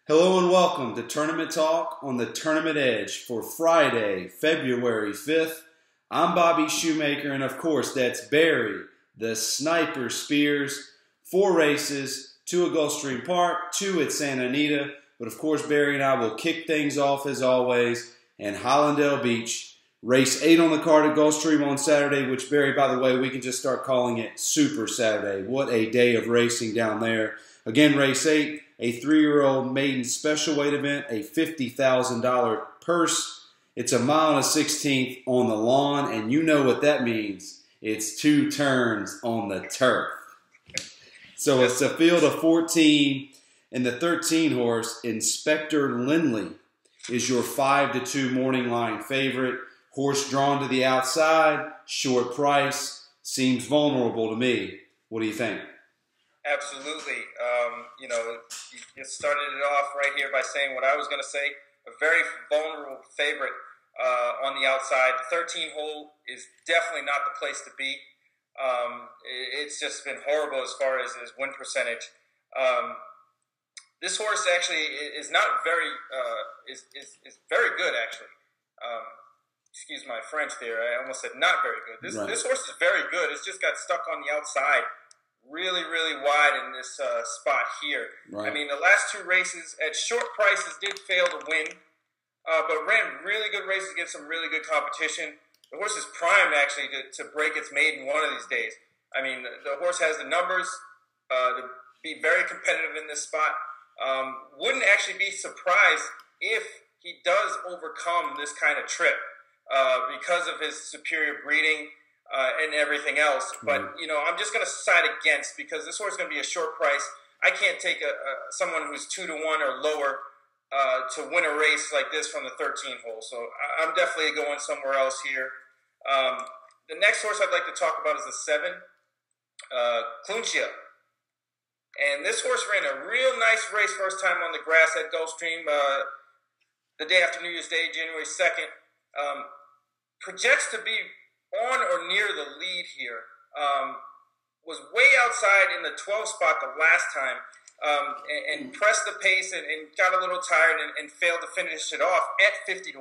Hello and welcome to Tournament Talk on the Tournament Edge for Friday, February 5th. I'm Bobby Shoemaker, and of course that's Barry, the Sniper Spears. 4 races, 2 at Gulfstream Park, 2 at Santa Anita. But of course Barry and I will kick things off as always in Hollandale Beach. Race 8 on the card at Gulfstream on Saturday, which Barry, by the way, we can just start calling it Super Saturday. What a day of racing down there. Again, race 8. A 3-year-old maiden special weight event, a $50,000 purse. It's a mile and a 16th on the lawn, and you know what that means. It's 2 turns on the turf. So it's a field of 14, and the 13 horse, Inspector Lindley, is your 5-2 morning line favorite. Horse drawn to the outside, short price, seems vulnerable to me. What do you think? Absolutely. You started it off right here by saying what I was going to say. A very vulnerable favorite on the outside. The 13 hole is definitely not the place to be. It's just been horrible as far as his win percentage. This horse actually is not very is very good actually. Excuse my French there. I almost said not very good. This horse is very good. It's just got stuck on the outside. Really wide in this spot here. Right. I mean, the last 2 races at short prices did fail to win, but ran really good races against some really good competition. The horse is primed, actually, to break its maiden one of these days. I mean, the horse has the numbers to be very competitive in this spot. Wouldn't actually be surprised if he does overcome this kind of trip because of his superior breeding, and everything else, but I'm just going to side against because this horse is going to be a short price. I can't take someone who's 2-1 or lower to win a race like this from the 13 hole. So I'm definitely going somewhere else here. The next horse I'd like to talk about is the 7, Cluncia. And this horse ran a real nice race first time on the grass at Gulfstream the day after New Year's Day, January 2nd. Projects to be on or near the lead here. Was way outside in the 12 spot the last time and pressed the pace and got a little tired and failed to finish it off at 50-1.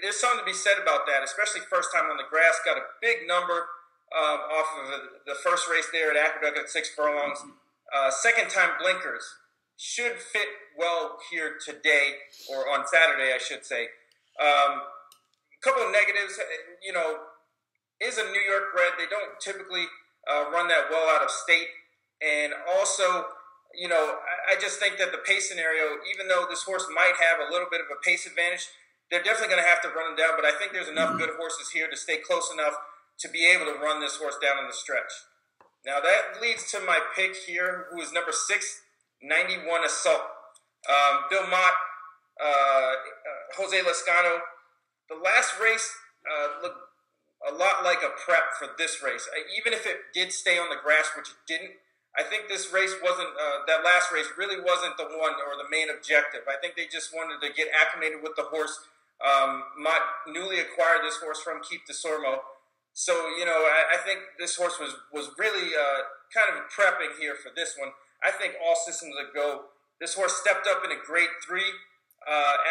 There's something to be said about that, especially first time on the grass. Got a big number off of the first race there at Aqueduct at 6 furlongs. Second time blinkers. Should fit well here today, or on Saturday, I should say. Couple of negatives, is a New York bred. They don't typically run that well out of state. And also, I just think that the pace scenario, even though this horse might have a little bit of a pace advantage, they're definitely going to have to run him down. But I think there's enough good horses here to stay close enough to be able to run this horse down in the stretch. Now that leads to my pick here, who is number 6, 91 Assault. Bill Mott, Jose Lascano. The last race looked a lot like a prep for this race. Even if it did stay on the grass, which it didn't, I think this race wasn't, that last race really wasn't the one or the main objective. I think they just wanted to get acclimated with the horse. Mott newly acquired this horse from Keep DeSormo. So, I think this horse was really kind of prepping here for this one. I think all systems are go. This horse stepped up in a grade 3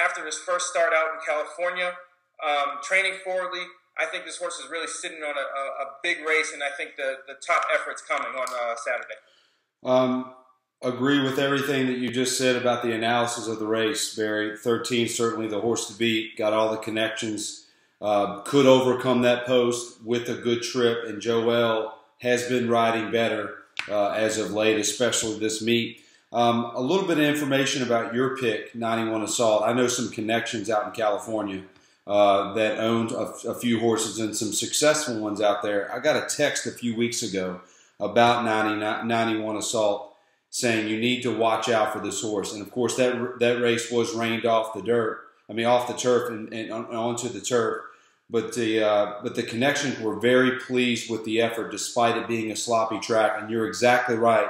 after his first start out in California. Training forwardly, I think this horse is really sitting on a big race, and I think the top effort's coming on Saturday. Agree with everything that you just said about the analysis of the race, Barry. 13, certainly the horse to beat, got all the connections, could overcome that post with a good trip, and Joel has been riding better as of late, especially this meet. A little bit of information about your pick, 91 Assault. I know some connections out in California that owned a few horses and some successful ones out there. I got a text a few weeks ago about 91 Assault saying you need to watch out for this horse. And of course that race was rained off the turf and onto the turf. But the connections were very pleased with the effort despite it being a sloppy track. And you're exactly right.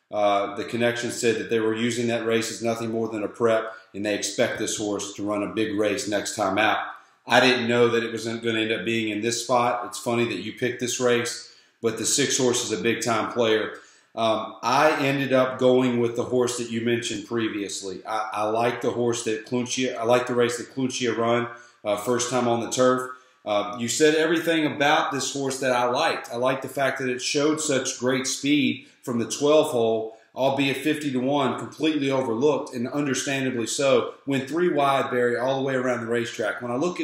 The connections said that they were using that race as nothing more than a prep, and they expect this horse to run a big race next time out. I didn't know that it was going to end up being in this spot. It's funny that you picked this race, but the 6 horse is a big-time player. I ended up going with the horse that you mentioned previously. I like the horse that Cluncia. I like the race that Cluncia run first time on the turf. You said everything about this horse that I liked. I liked the fact that it showed such great speed from the 12th hole, albeit 50-1, completely overlooked, and understandably so. Went 3 wide, Barry, all the way around the racetrack. When I look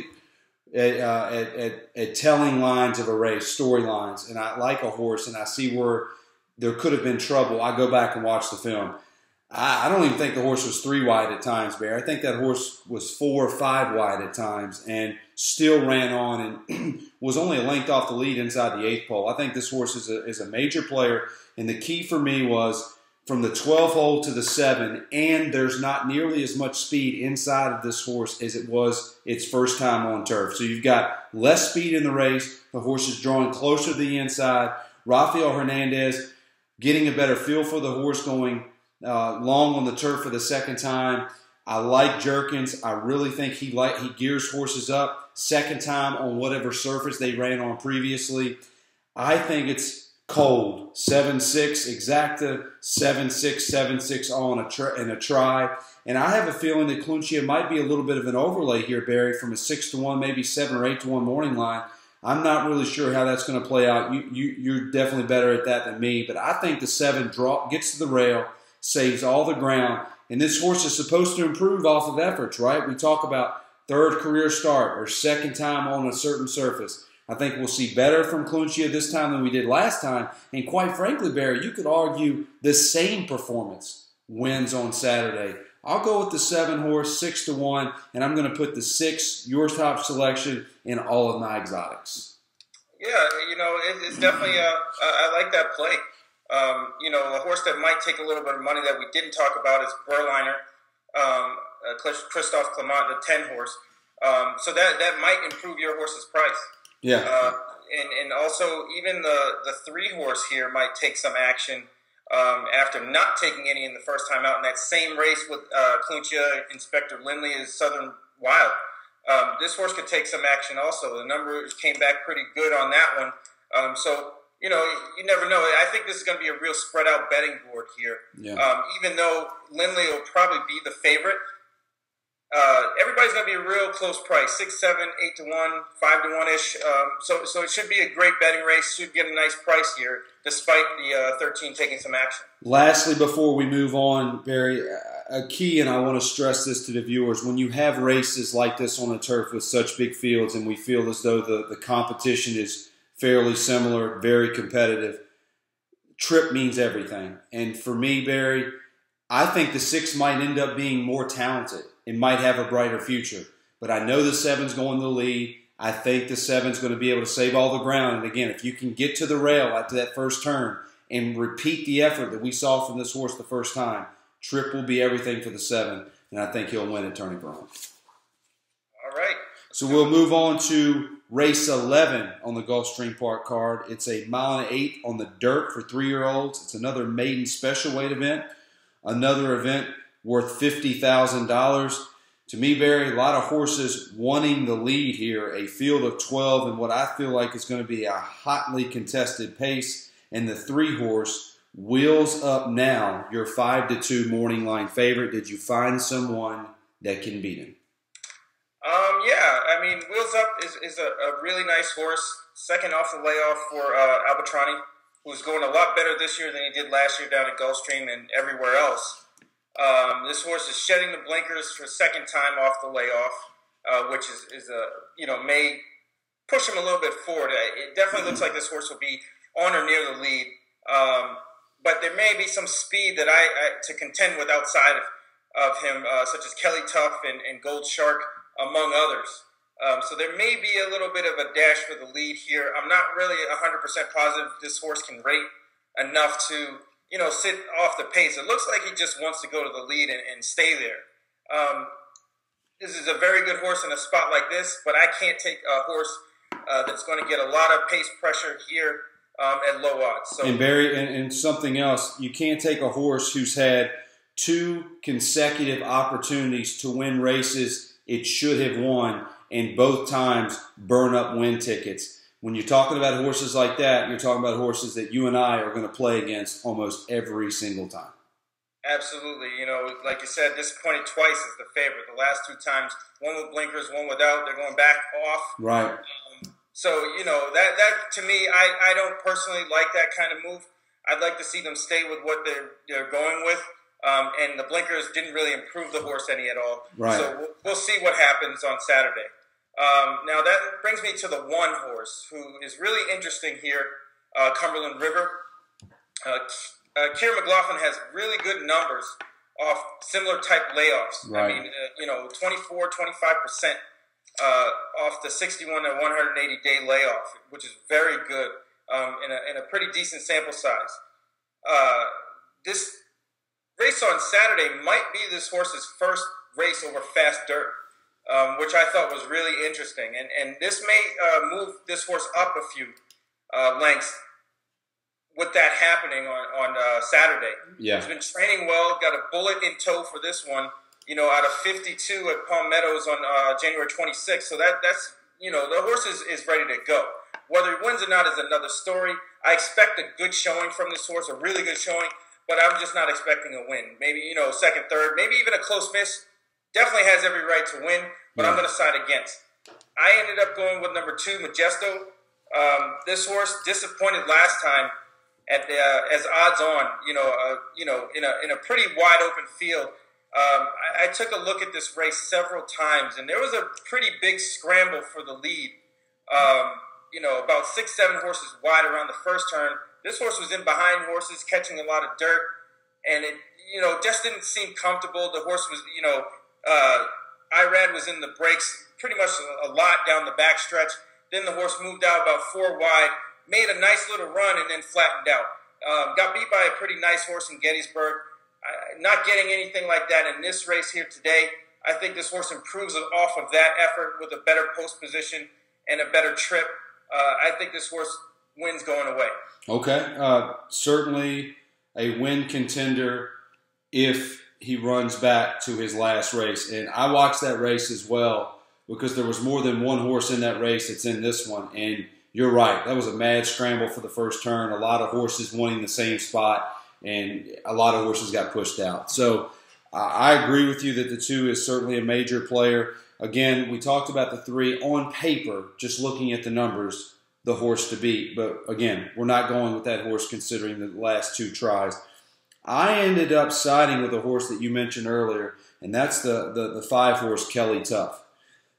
at telling lines of a race, storylines, and I like a horse and I see where there could have been trouble, I go back and watch the film. I don't even think the horse was 3 wide at times, Barry. I think that horse was 4 or 5 wide at times and still ran on and was only a length off the lead inside the 8th pole. I think this horse is a major player, and the key for me was from the 12th hole to the 7, and there's not nearly as much speed inside of this horse as it was its first time on turf. So you've got less speed in the race. The horse is drawing closer to the inside. Rafael Hernandez getting a better feel for the horse, going long on the turf for the second time. I like Jerkins. I really think he gears horses up. Second time on whatever surface they ran on previously. I think it's cold. 7-6 exacta, 7-6, 7-6 all in a try. And I have a feeling that Cluncia might be a little bit of an overlay here, Barry, from a 6-1, maybe 7 or 8-1 morning line. I'm not really sure how that's going to play out. You're definitely better at that than me. But I think the 7 gets to the rail, saves all the ground. And this horse is supposed to improve off of efforts, right? We talk about third career start or second time on a certain surface. I think we'll see better from Cluncia this time than we did last time. And quite frankly, Barry, you could argue the same performance wins on Saturday. I'll go with the 7 horse, 6-1, and I'm going to put the 6, your top selection, in all of my exotics. Yeah, it's definitely, I like that play. A horse that might take a little bit of money that we didn't talk about is Berliner, Christophe Clement, the 10 horse. So that might improve your horse's price. Yeah. And also even the 3 horse here might take some action after not taking any in the first time out in that same race with Cluncia, Inspector Lindley is Southern Wild. This horse could take some action also. The numbers came back pretty good on that one. So, you never know. I think this is going to be a real spread out betting board here. Yeah. Even though Lindley will probably be the favorite, everybody's going to be a real close price, 6, 7, 8-1, 5-1-ish. So it should be a great betting race. Should get a nice price here, despite the 13 taking some action. Lastly, before we move on, Barry, a key, and I want to stress this to the viewers, when you have races like this on the turf with such big fields and we feel as though the competition is fairly similar, very competitive, trip means everything. And for me, Barry, I think the 6 might end up being more talented. It might have a brighter future. But I know the 7's going to the lead. I think the 7's going to be able to save all the ground. And again, if you can get to the rail after that first turn and repeat the effort that we saw from this horse the first time, trip will be everything for the 7. And I think he'll win at Turning Point. All right. So we'll move on to race 11 on the Gulfstream Park card. It's a 1.8 mile on the dirt for 3-year-olds. It's another maiden special weight event. Another event worth $50,000. To me, Barry, a lot of horses wanting the lead here. A field of 12 and what I feel like is going to be a hotly contested pace. And the 3 horse, Wheels Up Now, your 5-2 morning line favorite. Did you find someone that can beat him? Yeah, I mean, Wheels Up is a really nice horse. Second off the layoff for Albatrani, who's going a lot better this year than he did last year down at Gulfstream and everywhere else. This horse is shedding the blinkers for second time off the layoff, which may push him a little bit forward. It definitely looks like this horse will be on or near the lead. But there may be some speed that to contend with outside of him, such as Kelly Tough and Gold Shark, among others. So there may be a little bit of a dash for the lead here. I'm not really 100% positive this horse can rate enough to, sit off the pace. It looks like he just wants to go to the lead and stay there. This is a very good horse in a spot like this, but I can't take a horse that's going to get a lot of pace pressure here at low odds. So, and Barry, and something else, you can't take a horse who's had 2 consecutive opportunities to win races it should have won, and both times burn up win tickets. when you're talking about horses like that, you're talking about horses that you and I are going to play against almost every single time. Absolutely. You know, like you said, disappointed twice as the favorite. The last two times, one with blinkers, one without. They're going back off. Right. So, you know, that to me, I don't personally like that kind of move. I'd like to see them stay with what they're going with. And the blinkers didn't really improve the horse any at all. Right. So we'll see what happens on Saturday. Now, that brings me to the one horse who is really interesting here, Cumberland River. Kieran McLaughlin has really good numbers off similar type layoffs. Right. I mean, 24, 25% off the 61 to 180 day layoff, which is very good in a pretty decent sample size. This race on Saturday might be this horse's first race over fast dirt, which I thought was really interesting. And this may move this horse up a few lengths with that happening on Saturday. Yeah. He's been training well, got a bullet in tow for this one, out of 52 at Palm Meadows on January 26th. So that's, the horse is ready to go. Whether he wins or not is another story. I expect a good showing from this horse, a really good showing, but I'm just not expecting a win. Maybe, second, third, maybe even a close miss. Definitely has every right to win, but I'm going to side against. I ended up going with number 2, Majesto. This horse disappointed last time at as odds on, in a pretty wide open field. I took a look at this race several times, and there was a pretty big scramble for the lead. About 6-7 horses wide around the first turn. This horse was in behind horses, catching a lot of dirt, and it, just didn't seem comfortable. The horse was, Irad was in the brakes pretty much a lot down the back stretch. Then the horse moved out about 4 wide, made a nice little run, and then flattened out. Got beat by a pretty nice horse in Gettysburg. Not getting anything like that in this race here today. I think this horse improves off of that effort with a better post position and a better trip. I think this horse wins going away. Okay. Certainly a win contender if he runs back to his last race. And I watched that race as well because there was more than one horse in that race that's in this one. And you're right. That was a mad scramble for the first turn. A lot of horses wanting the same spot, and a lot of horses got pushed out. So I agree with you that the 2 is certainly a major player. Again, we talked about the 3 on paper, just looking at the numbers, the horse to beat. But again, we're not going with that horse considering the last 2 tries. I ended up siding with a horse that you mentioned earlier, and that's the 5 horse Kelly Tough.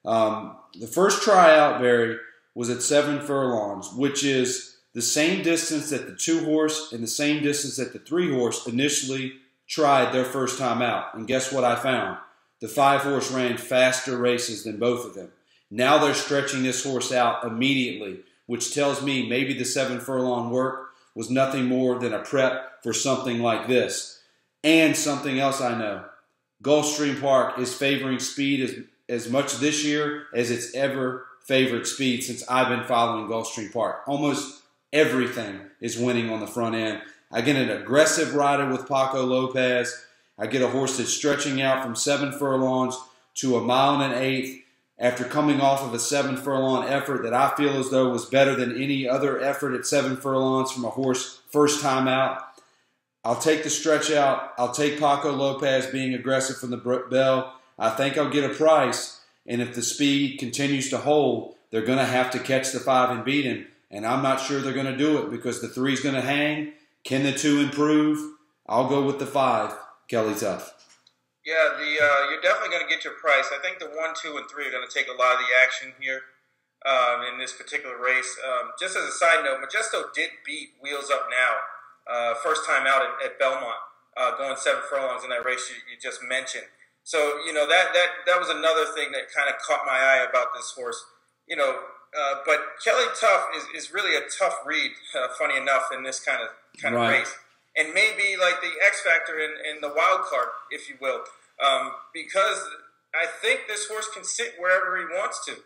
The first tryout, Barry, was at 7 furlongs, which is the same distance that the 2 horse and the same distance that the 3 horse initially tried their first time out. And guess what I found? The 5 horse ran faster races than both of them. Now they're stretching this horse out immediately, which tells me maybe the 7 furlong work was nothing more than a prep for something like this. And something else I know. Gulfstream Park is favoring speed as much this year as it's ever favored speed since I've been following Gulfstream Park. Almost everything is winning on the front end. I get an aggressive rider with Paco Lopez. I get a horse that's stretching out from 7 furlongs to 1 1/8 after coming off of a 7 furlong effort that I feel as though was better than any other effort at 7 furlongs from a horse first time out. I'll take the stretch out. I'll take Paco Lopez being aggressive from the bell. I think I'll get a price. And if the speed continues to hold, they're going to have to catch the 5 and beat him. And I'm not sure they're going to do it because the 3 is going to hang. Can the 2 improve? I'll go with the 5, Kelly Tough. Yeah, you're definitely going to get your price. I think the 1, 2, and 3 are going to take a lot of the action here in this particular race. Just as a side note, Majesto did beat Wheels Up Now first time out at Belmont, going 7 furlongs in that race you just mentioned. So, that was another thing that kind of caught my eye about this horse. But Kelly Tough is really a tough read, funny enough, in this kind of Right. race. And maybe like the X factor in the wild card, if you will, because I think this horse can sit wherever he wants to.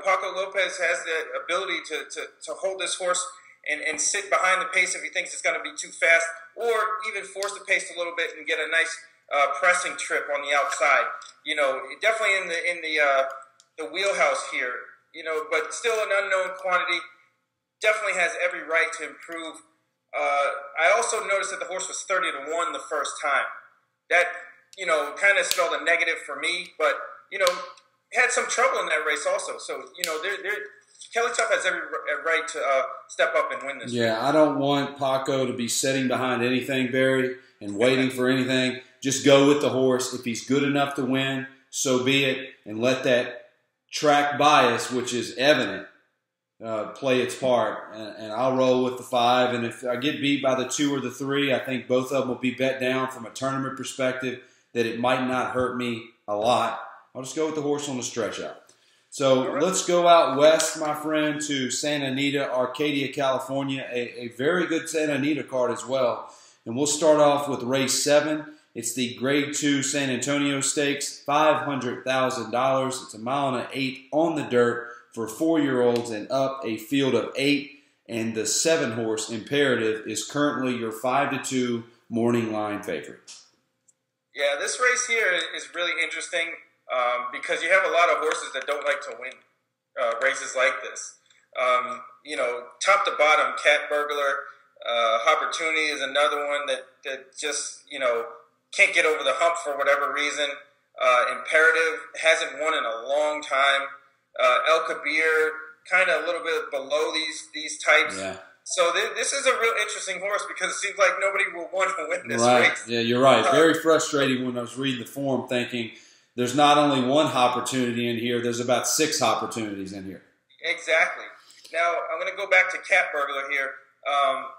Paco Lopez has the ability to hold this horse and sit behind the pace if he thinks it's going to be too fast, or even force the pace a little bit and get a nice pressing trip on the outside. Definitely in the wheelhouse here. but still an unknown quantity. Definitely has every right to improve. I also noticed that the horse was 30-1 the first time. That, kind of spelled a negative for me, but, had some trouble in that race also. So, Kelly Tough has every right to step up and win this race. Yeah, I don't want Paco to be sitting behind anything, Barry, and waiting for anything. Just go with the horse. If he's good enough to win, so be it, and let that track bias, which is evident, play its part. And I'll roll with the 5. And if I get beat by the 2 or the 3, I think both of them will be bet down from a tournament perspective that it might not hurt me a lot. I'll just go with the horse on the stretch out. So let's go out west, my friend, to Santa Anita, Arcadia, California. A very good Santa Anita card as well. And we'll start off with race 7. It's the Grade 2 San Antonio Stakes, $500,000. It's a 1.8 miles on the dirt for 4-year-olds and up, a field of 8. And the 7-horse Imperative is currently your 5-2 morning line favorite. Yeah, this race here is really interesting. Because you have a lot of horses that don't like to win races like this. Top to bottom, Cat Burglar, Opportunity is another one that just, can't get over the hump for whatever reason. Imperative hasn't won in a long time. El Kabir, kind of a little bit below these types. Yeah. So this is a real interesting horse because it seems like nobody will want to win this race. Yeah, you're right. Very frustrating when I was reading the form thinking, there's not only one opportunity in here, there's about 6 opportunities in here. Exactly. Now, I'm going to go back to Cat Burglar here.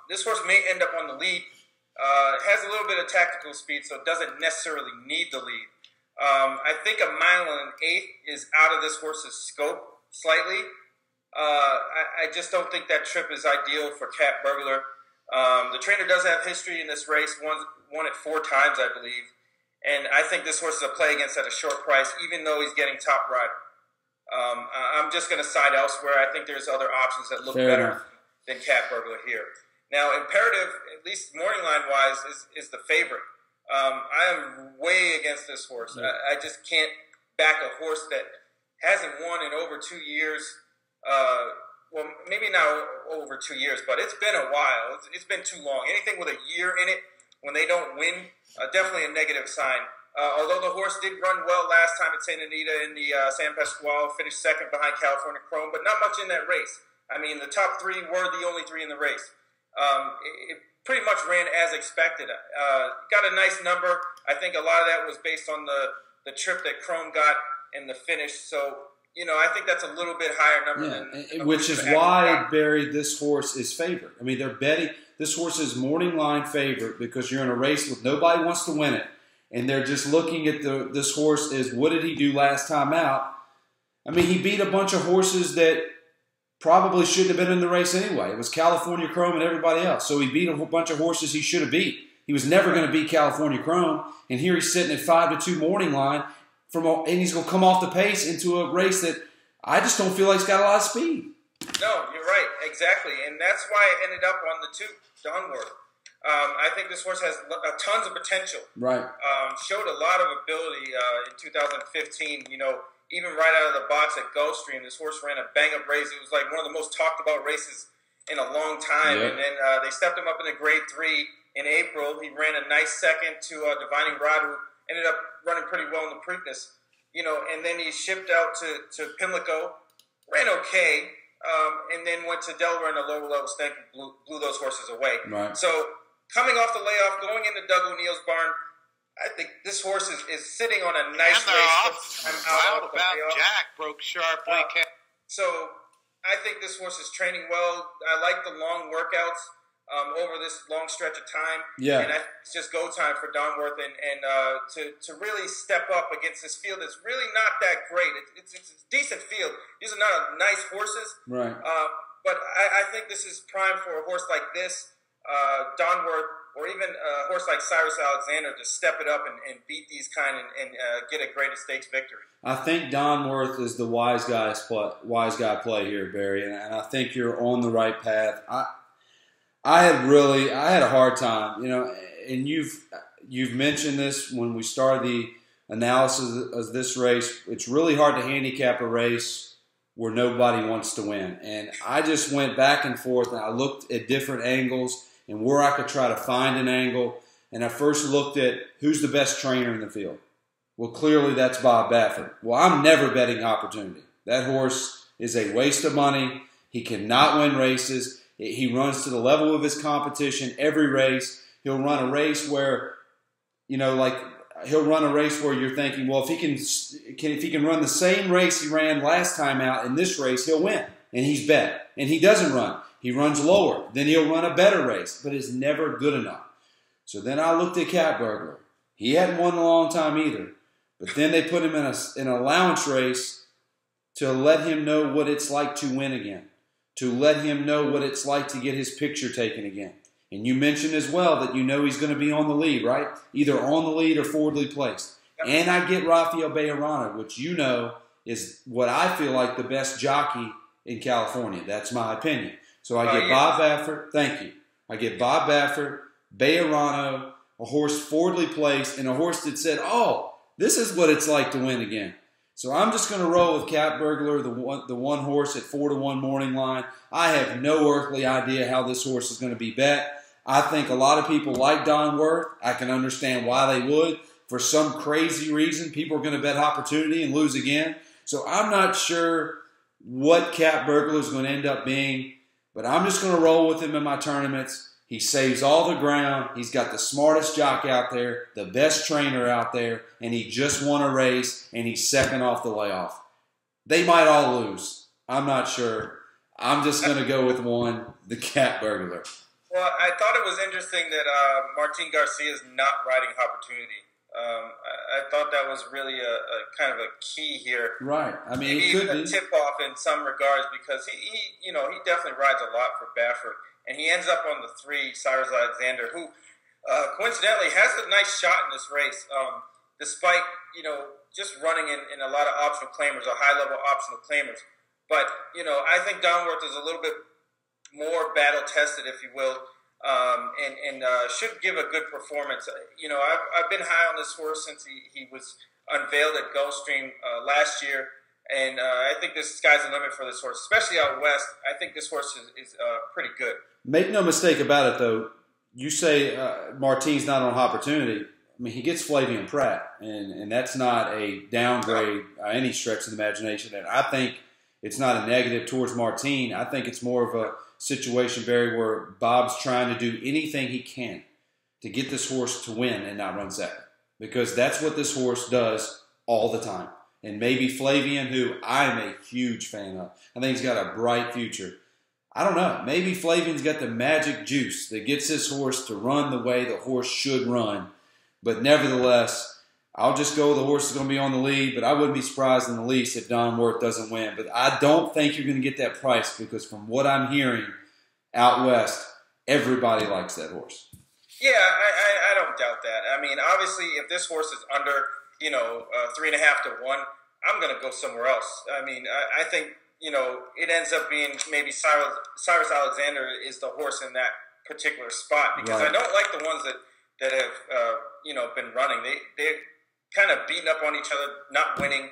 This horse may end up on the lead. It has a little bit of tactical speed, so it doesn't necessarily need the lead. I think 1.8 miles is out of this horse's scope slightly. I just don't think that trip is ideal for Cat Burglar. The trainer does have history in this race, won it 4 times, I believe. And I think this horse is a play against at a short price, even though he's getting top rider. I'm just going to side elsewhere. I think there's other options that look better than Cat Burglar here. Now, Imperative, at least morning line-wise, is the favorite. I am way against this horse. Yeah. I just can't back a horse that hasn't won in over 2 years. Well, maybe not over 2 years, but it's been a while. It's been too long. Anything with a year in it, when they don't win, definitely a negative sign. Although the horse did run well last time at Santa Anita in the San Pasquale, finished second behind California Chrome, but not much in that race. I mean, the top 3 were the only 3 in the race. It pretty much ran as expected. Got a nice number. I think a lot of that was based on the trip that Chrome got and the finish. So, I think that's a little bit higher number than... Which is why, Barry, this horse is favored. I mean, they're betting... This horse is morning line favorite because you're in a race with nobody wants to win it. And they're just looking at this horse as what did he do last time out? I mean, he beat a bunch of horses that probably shouldn't have been in the race anyway. It was California Chrome and everybody else. So he beat a whole bunch of horses he should have beat. He was never going to beat California Chrome. And here he's sitting at 5-2 morning line. And he's going to come off the pace into a race that I just don't feel like he's got a lot of speed. No, you're right. Exactly. And that's why it ended up on the 2, Donworth. I think this horse has tons of potential. Right. Showed a lot of ability in 2015. Even right out of the box at Gulfstream, this horse ran a bang-up race. It was like one of the most talked-about races in a long time. Yep. And then they stepped him up in a Grade 3 in April. He ran a nice second to Divining Rod, who ended up running pretty well in the Preakness. And then he shipped out to Pimlico, ran okay. And then went to Delaware in a lower level stake and blew those horses away. Right. So coming off the layoff, going into Doug O'Neill's barn, I think this horse is sitting on a nice race. I'm out about Jack broke sharply. So I think this horse is training well. I like the long workouts over this long stretch of time. Yeah. And it's just go time for Donworth and to really step up against this field that's really not that great. It's a decent field. These are not nice horses. Right. But I think this is prime for a horse like this, Donworth, or even a horse like Cyrus Alexander to step it up and beat these kind and get a greatest stakes victory. I think Donworth is the wise guy play here, Barry, and I think you're on the right path. I had a hard time, and you've mentioned this when we started the analysis of this race. It's really hard to handicap a race where nobody wants to win. And I just went back and forth, and I looked at different angles and where I could try to find an angle. And I first looked at who's the best trainer in the field. Well, clearly that's Bob Baffert. Well, I'm never betting Opportunity. That horse is a waste of money. He cannot win races. He runs to the level of his competition every race. He'll run a race where, he'll run a race where you're thinking, well, if he can run the same race he ran last time out in this race, he'll win. And he's bet. And he doesn't run. He runs lower. Then he'll run a better race, but it's never good enough. So then I looked at Cat Burglar. He hadn't won in a long time either. But then they put him in an allowance race to let him know what it's like to win again, to let him know what it's like to get his picture taken again. And you mentioned as well that he's going to be on the lead, right? Either on the lead or forwardly placed. And I get Rafael Bejarano, which is what I feel like the best jockey in California. That's my opinion. So I get Bob Baffert. Thank you. I get Bob Baffert, Bejarano, a horse forwardly placed, and a horse that said, oh, this is what it's like to win again. So I'm just going to roll with Cat Burglar, the one horse at 4-1 morning line. I have no earthly idea how this horse is going to be bet. I think a lot of people like Don Worth. I can understand why they would. For some crazy reason, people are going to bet Opportunity and lose again. So I'm not sure what Cat Burglar is going to end up being, but I'm just going to roll with him in my tournaments. He saves all the ground. He's got the smartest jock out there, the best trainer out there, and he just won a race, and he's second off the layoff. They might all lose. I'm not sure. I'm just going to go with one, the Cat Burglar. Well, I thought it was interesting that Martin Garcia is not riding Opportunity. I thought that was really a kind of a key here. Right. I mean, maybe it could even a be. tip-off in some regards because he definitely rides a lot for Baffert. And he ends up on the 3, Cyrus Alexander, who coincidentally has a nice shot in this race, despite, just running in a lot of optional claimers, or high-level optional claimers. But, I think Don Worth is a little bit more battle-tested, if you will, and should give a good performance. I've been high on this horse since he was unveiled at Gulfstream last year. And I think the sky's the limit for this horse, especially out west. I think this horse is pretty good. Make no mistake about it, though. You say Martin's not on Opportunity. I mean, he gets Flavian Pratt, and that's not a downgrade by any stretch of the imagination. And I think it's not a negative towards Martin. I think it's more of a situation, Barry, where Bob's trying to do anything he can to get this horse to win and not run second, because that's what this horse does all the time. And maybe Flavian, who I'm a huge fan of. I think he's got a bright future. I don't know. Maybe Flavian's got the magic juice that gets this horse to run the way the horse should run. But nevertheless, I'll just go with the horse is going to be on the lead. But I wouldn't be surprised in the least if Don Worth doesn't win. But I don't think you're going to get that price because from what I'm hearing out west, everybody likes that horse. Yeah, I don't doubt that. I mean, obviously, if this horse is under 3.5 to 1, I'm going to go somewhere else. I mean, I think, it ends up being maybe Cyrus Alexander is the horse in that particular spot because Right. I don't like the ones that have, been running. They're kind of beating up on each other, not winning.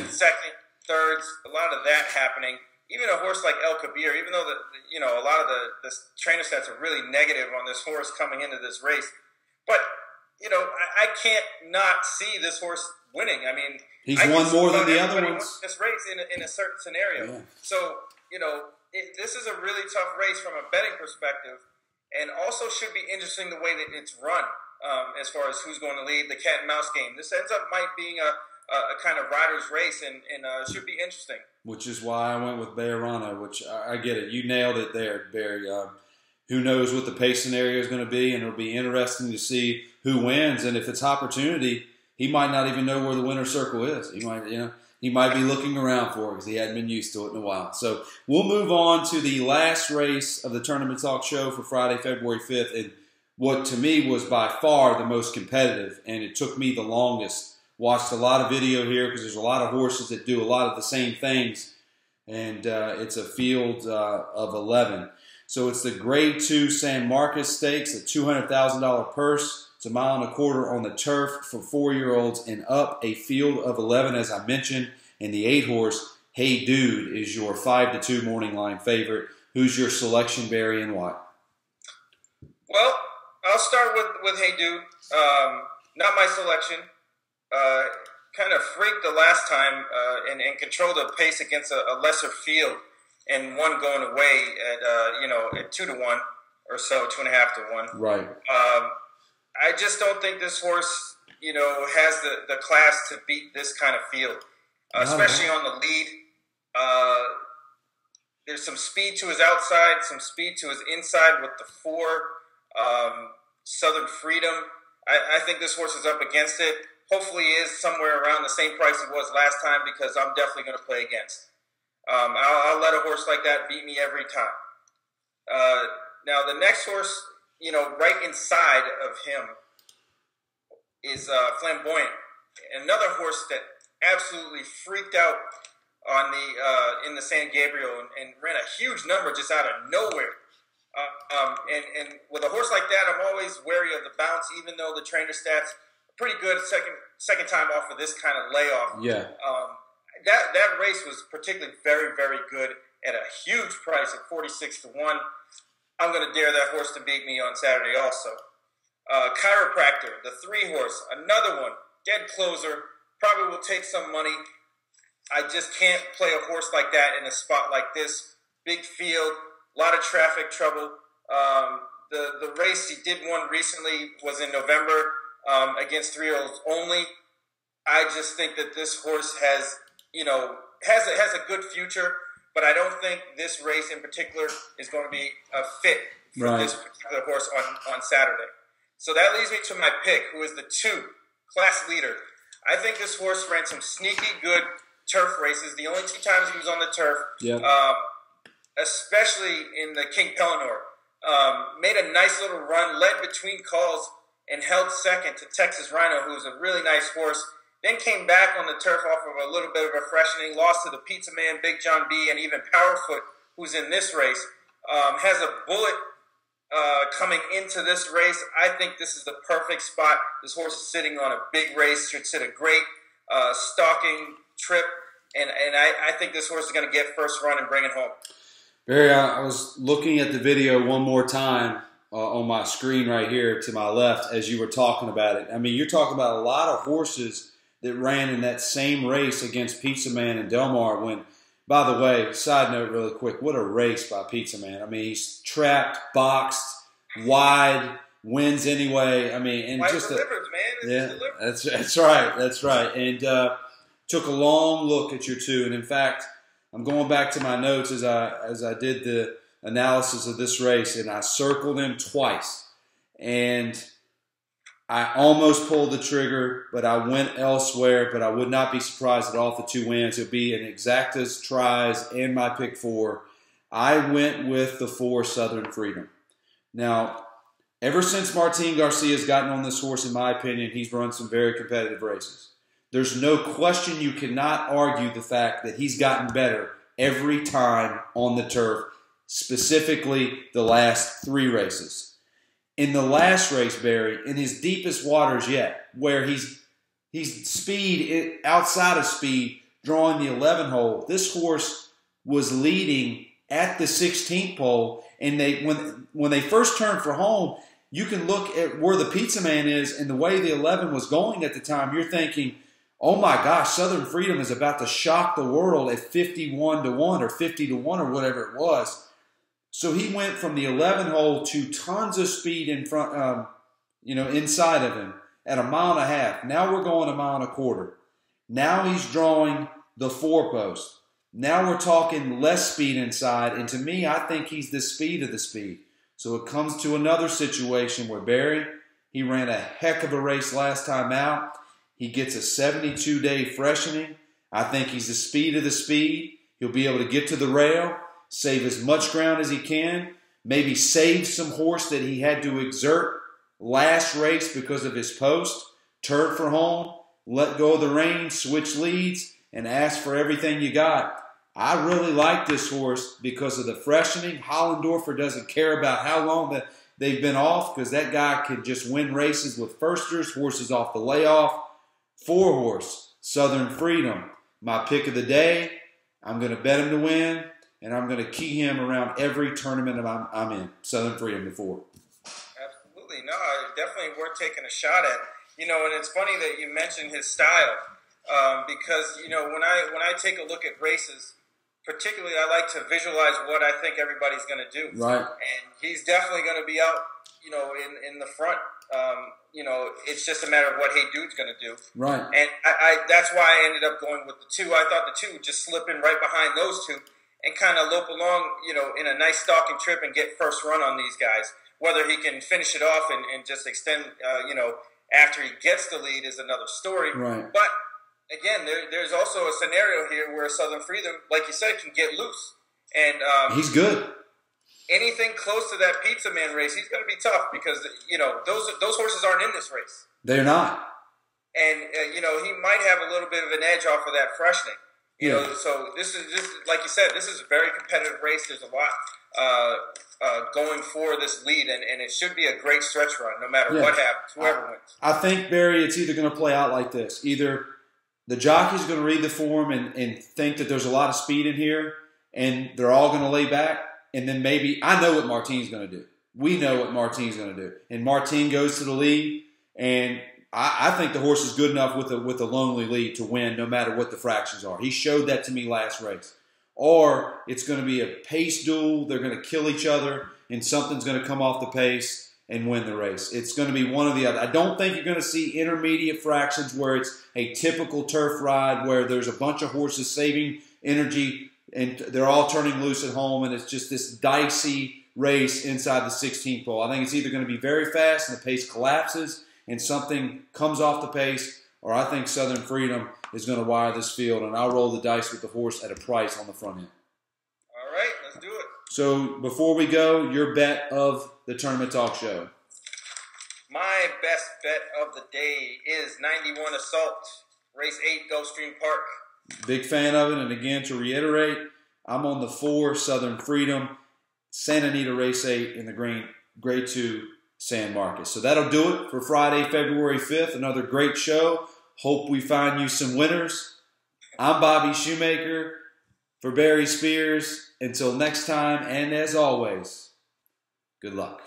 Second, thirds, a lot of that happening. Even a horse like El Kabir, even though a lot of the trainer stats are really negative on this horse coming into this race, but I can't not see this horse winning. I mean, He's won more than the other ones. Wins this race in a certain scenario. Yeah. So this is a really tough race from a betting perspective, and also should be interesting the way that it's run as far as who's going to lead the cat and mouse game. This ends up being a kind of rider's race, and should be interesting. Which is why I went with Bejarano, which I get it. You nailed it there, Barry. Who knows what the pace scenario is going to be, and it'll be interesting to see who wins. And if it's Opportunity, he might not even know where the winner's circle is. He might be looking around for it because he hadn't been used to it in a while. So we'll move on to the last race of the Tournament Talk show for Friday, February 5th, and what to me was by far the most competitive, and it took me the longest. Watched a lot of video here because there's a lot of horses that do a lot of the same things, and it's a field of 11. So it's the Grade 2 San Marcos Stakes, a $200,000 purse. It's 1.25 miles on the turf for 4-year-olds and up, a field of 11, as I mentioned, and the 8-horse Hey Dude is your 5-2 morning line favorite. Who's your selection, Barry, and why? Well, I'll start with Hey Dude. Not my selection. Kind of freaked the last time and controlled the pace against a lesser field and one going away at 2-1 or so, 2.5 to 1. Right. I just don't think this horse, has the class to beat this kind of field, especially on the lead. There's some speed to his outside, some speed to his inside with the 4 Southern Freedom. I think this horse is up against it. Hopefully he is somewhere around the same price it was last time because I'm definitely going to play against. I'll let a horse like that beat me every time. Now the next horse, right inside of him is Flamboyant. Another horse that absolutely freaked out on in the San Gabriel and ran a huge number just out of nowhere. And with a horse like that, I'm always wary of the bounce, even though the trainer stats are pretty good second time off of this kind of layoff. Yeah. That race was particularly very, very good at a huge price at 46 to 1. I'm going to dare that horse to beat me on Saturday also. Chiropractor, the 3 horse, another one, dead closer, probably will take some money. I just can't play a horse like that in a spot like this. Big field, a lot of traffic trouble. The race he did one recently was in November against 3-year-olds only. I just think that this horse has a good future, but I don't think this race in particular is going to be a fit for this particular horse on Saturday. So that leads me to my pick, who is the 2 class leader. I think this horse ran some sneaky good turf races. The only 2 times he was on the turf, especially in the King Pellinor, made a nice little run, led between calls, and held second to Texas Rhino, who was a really nice horse. Then came back on the turf off of a little bit of a freshening, lost to the Pizza Man, Big John B, and even Powerfoot, who's in this race. Has a bullet coming into this race. I think this is the perfect spot. This horse is sitting on a big race, should sit a great stalking trip, and I think this horse is going to get first run and bring it home. Barry, I was looking at the video one more time on my screen right here to my left as you were talking about it. I mean, you're talking about a lot of horses that ran in that same race against Pizza Man and Del Mar when, by the way, side note really quick, what a race by Pizza Man. I mean, he's trapped, boxed, wide, wins anyway. I mean, and just delivers, man. That's right. And took a long look at your 2, and in fact, I'm going back to my notes as I did the analysis of this race, and I circled him twice, and I almost pulled the trigger, but I went elsewhere. But I would not be surprised at all if the 2 wins. It would be an exactas tries and my pick 4. I went with the 4 Southern Freedom. Now, ever since Martin Garcia's gotten on this horse, in my opinion, he's run some very competitive races. There's no question, you cannot argue the fact that he's gotten better every time on the turf, specifically the last 3 races. In the last race, Barry, in his deepest waters yet, where he's speed outside of speed, drawing the 11 hole, this horse was leading at the 16th pole, and when they first turned for home, you can look at where the Pizza Man is and the way the 11 was going at the time. You're thinking, oh my gosh, Southern Freedom is about to shock the world at 51 to 1 or 50 to 1 or whatever it was. So he went from the 11 hole to tons of speed in front, inside of him at 1.5 miles. Now we're going 1.25 miles. Now he's drawing the 4 post. Now we're talking less speed inside. And to me, I think he's the speed of the speed. So it comes to another situation where Barry, he ran a heck of a race last time out. He gets a 72-day freshening. I think he's the speed of the speed. He'll be able to get to the rail, save as much ground as he can, maybe save some horse that he had to exert last race because of his post, turn for home, let go of the reins, switch leads, and ask for everything you got. I really like this horse because of the freshening. Hollendorfer doesn't care about how long that they've been off because that guy can just win races with firsters, horses off the layoff. 4 horse, Southern Freedom, my pick of the day. I'm going to bet him to win, and I'm going to key him around every tournament I'm in. Southern Freedom before. Absolutely. No, definitely worth taking a shot at. You know, and it's funny that you mentioned his style because, you know, when I take a look at races, particularly I like to visualize what I think everybody's going to do. Right. And he's definitely going to be out, you know, in the front. You know, it's just a matter of what Hey Dude's going to do. Right. And that's why I ended up going with the 2. I thought the 2 would just slip in right behind those 2 and kind of lope along, you know, in a nice stalking trip and get first run on these guys. Whether he can finish it off and just extend, you know, after he gets the lead is another story. Right. But, again, there's also a scenario here where Southern Freedom, like you said, can get loose. And he's good. Anything close to that Pizza Man race, he's going to be tough because, you know, those horses aren't in this race. They're not. And, you know, he might have a little bit of an edge off of that freshening. You know, so this is, like you said, this is a very competitive race. There's a lot going for this lead, and it should be a great stretch run no matter what happens, whoever wins. I think, Barry, it's either going to play out like this. Either the jockey's going to read the form and think that there's a lot of speed in here, and they're all going to lay back, and then maybe I know what Martine's going to do. We know what Martine's going to do. And Martine goes to the lead, and I think the horse is good enough with a lonely lead to win no matter what the fractions are. He showed that to me last race. Or it's going to be a pace duel. They're going to kill each other, and something's going to come off the pace and win the race. It's going to be one or the other. I don't think you're going to see intermediate fractions where it's a typical turf ride where there's a bunch of horses saving energy and they're all turning loose at home, and it's just this dicey race inside the 16th pole. I think it's either going to be very fast and the pace collapses and something comes off the pace, or I think Southern Freedom is going to wire this field, and I'll roll the dice with the horse at a price on the front end. All right, let's do it. So before we go, your bet of the Tournament Talk show. My best bet of the day is 91 Assault, race 8, Gulfstream Park. Big fan of it, and again, to reiterate, I'm on the 4, Southern Freedom, Santa Anita race 8 in the grade 2 San Marcos. So that'll do it for Friday, February 5th. Another great show. Hope we find you some winners. I'm Bobby Shoemaker for Barry Spears. Until next time, and as always, good luck.